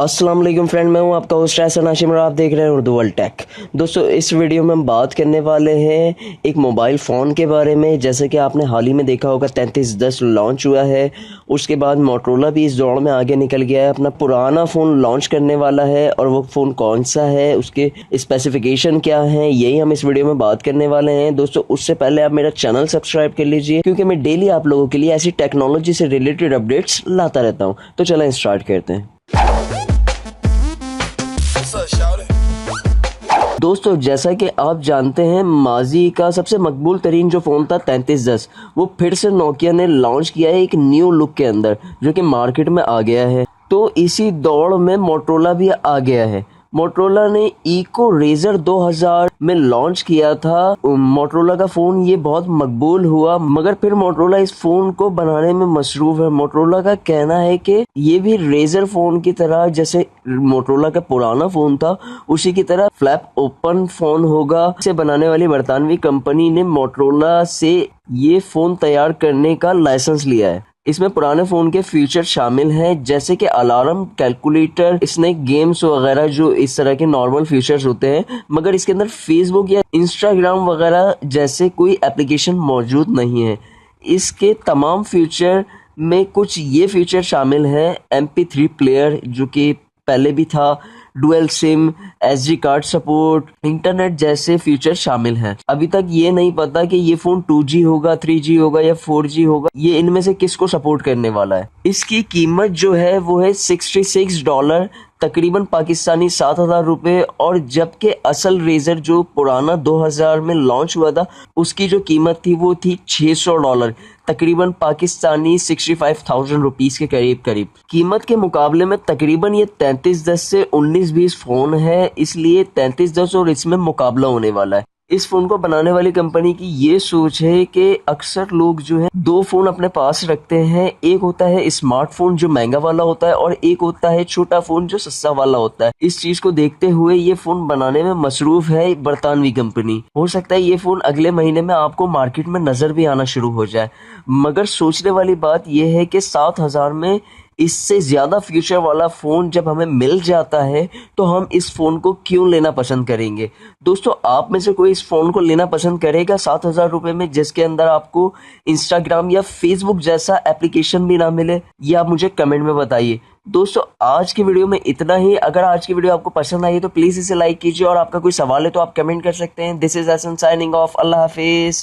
अस्सलाम वालेकुम फ्रेंड, मैं हूं आपका होस्ट एहसन हाशिम और आप देख रहे हैं उर्दू वर्ल्ड टेक। दोस्तों, इस वीडियो में हम बात करने वाले हैं एक मोबाइल फ़ोन के बारे में। जैसे कि आपने हाल ही में देखा होगा 3310 लॉन्च हुआ है। उसके बाद मोटरोला भी इस दौड़ में आगे निकल गया है, अपना पुराना फ़ोन लॉन्च करने वाला है। और वो फ़ोन कौन सा है, उसके स्पेसिफिकेशन क्या हैं, यही हम इस वीडियो में बात करने वाले हैं। दोस्तों, उससे पहले आप मेरा चैनल सब्सक्राइब कर लीजिए, क्योंकि मैं डेली आप लोगों के लिए ऐसी टेक्नोलॉजी से रिलेटेड अपडेट्स लाता रहता हूँ। तो चलें स्टार्ट करते हैं। दोस्तों, जैसा कि आप जानते हैं, माजी का सबसे मकबूल तरीन जो फ़ोन था 3310, वो फिर से नोकिया ने लॉन्च किया है एक न्यू लुक के अंदर, जो कि मार्केट में आ गया है। तो इसी दौड़ में मोटरोला भी आ गया है। मोटरोला ने इको रेजर 2000 में लॉन्च किया था। मोटरोला का फ़ोन ये बहुत मकबूल हुआ, मगर फिर मोटरोला इस फ़ोन को बनाने में मसरूफ़ है। मोटरोला का कहना है कि ये भी रेजर फ़ोन की तरह, जैसे मोटरोला का पुराना फ़ोन था, उसी की तरह फ्लैप ओपन फ़ोन होगा। इसे बनाने वाली बरतानवी कंपनी ने मोटरोला से ये फ़ोन तैयार करने का लाइसेंस लिया है। इसमें पुराने फ़ोन के फीचर शामिल हैं, जैसे कि अलार्म, कैलकुलेटर, स्नैक गेम्स वगैरह, जो इस तरह के नॉर्मल फीचर्स होते हैं। मगर इसके अंदर फेसबुक या इंस्टाग्राम वगैरह जैसे कोई एप्लीकेशन मौजूद नहीं है। इसके तमाम फीचर में कुछ ये फीचर शामिल हैं: MP3 प्लेयर, जो कि पहले भी था, dual SIM, SD card support, internet जैसे फीचर शामिल हैं। अभी तक ये नहीं पता कि ये फ़ोन 2G होगा, 3G होगा या 4G होगा, ये इनमें से किसको सपोर्ट करने वाला है। इसकी कीमत जो है वो है $66, तकरीबन पाकिस्तानी 7,000 रुपये। और जबकि असल रेजर जो पुराना 2000 में लॉन्च हुआ था, उसकी जो कीमत थी वो थी $600, तकरीबन पाकिस्तानी 65,000 रुपीस के करीब। कीमत के मुकाबले में तकरीबन ये 3310 से 1920 फ़ोन है, इसलिए 3310 और इसमें मुकाबला होने वाला है। इस फ़ोन को बनाने वाली कंपनी की ये सोच है कि अक्सर लोग जो है दो फ़ोन अपने पास रखते हैं। एक होता है स्मार्टफोन जो महंगा वाला होता है, और एक होता है छोटा फ़ोन जो सस्ता वाला होता है। इस चीज़ को देखते हुए ये फ़ोन बनाने में मसरूफ़ है बरतानवी कंपनी। हो सकता है ये फ़ोन अगले महीने में आपको मार्केट में नज़र भी आना शुरू हो जाए। मगर सोचने वाली बात यह है कि 7,000 में इससे ज़्यादा फीचर वाला फ़ोन जब हमें मिल जाता है, तो हम इस फ़ोन को क्यों लेना पसंद करेंगे। दोस्तों, आप में से कोई इस फ़ोन को लेना पसंद करेगा 7,000 रुपये में, जिसके अंदर आपको इंस्टाग्राम या फेसबुक जैसा एप्लीकेशन भी ना मिले? ये आप मुझे कमेंट में बताइए। दोस्तों, आज की वीडियो में इतना ही। अगर आज की वीडियो आपको पसंद आई तो प्लीज़ इसे लाइक कीजिए, और आपका कोई सवाल है तो आप कमेंट कर सकते हैं। This is Ehsan signing off. अल्लाह हाफिज़।